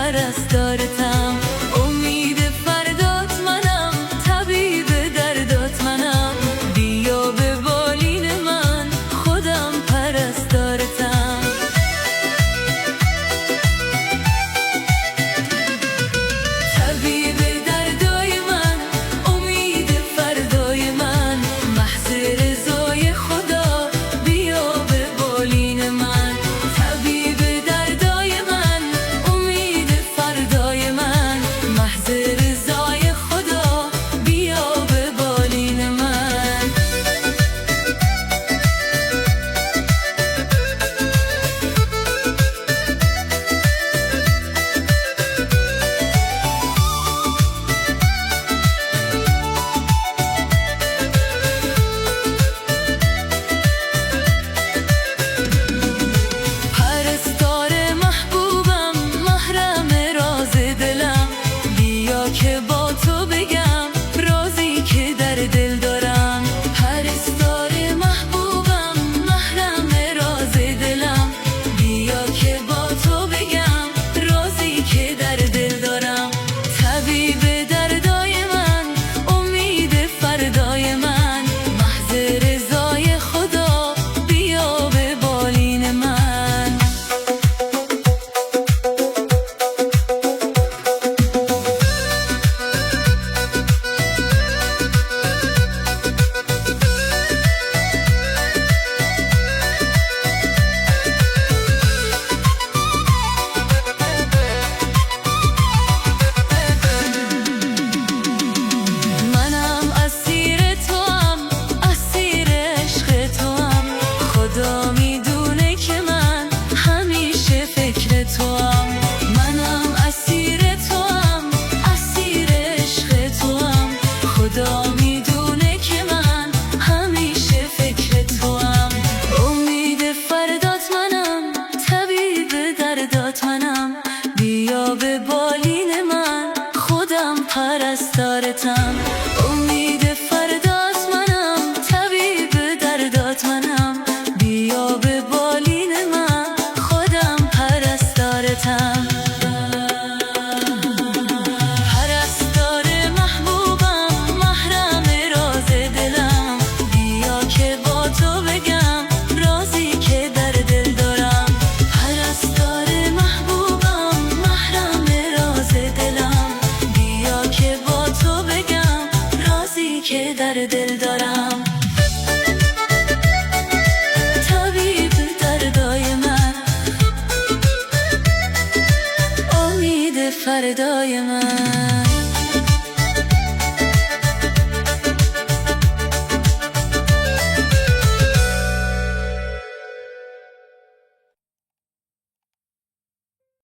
پرستارتم. امید فردات منم، طبیب دردات منم. بیا به بالین من، خودم پرستارتم. طبیب دردای من، امید فردای من. محض رضای خدا، بیا به بالین من. طبیب دردای من، امید فردای من. محض رضای خدا، بیا به بالین من. پرستار محبوبم، محرم راز دلم. بیا که با تو بگم رازی که در دل دارم. پرستار محبوبم، محرم راز دلم. بیا که با تو بگم رازی که در دل دارم. طبیب دردای من، امید فردای من. محض رضای خدا، بیا به بالین من. منم اسیر توام، اسیر عشق توام. خدا میدونه که من همیشه فکر توام. منم اسیر توام، اسیر عشق توام. خدا میدونه که من همیشه فکر توام. امید فردات منم، طبیب دردات منم. بیا به بالین من، خودم پرستارتم. امید فردات منم، طبیب دردات منم. بیا به بالین من، خودم پرستارتم. پرستار محبوبم، محرم راز دلم. بیا که با تو بگم رازی که در دل دارم. پرستار محبوبم، محرم راز دلم. بیا که با تو بگم رازی که در دل دارم. طبیب دردای من، امید فردای من.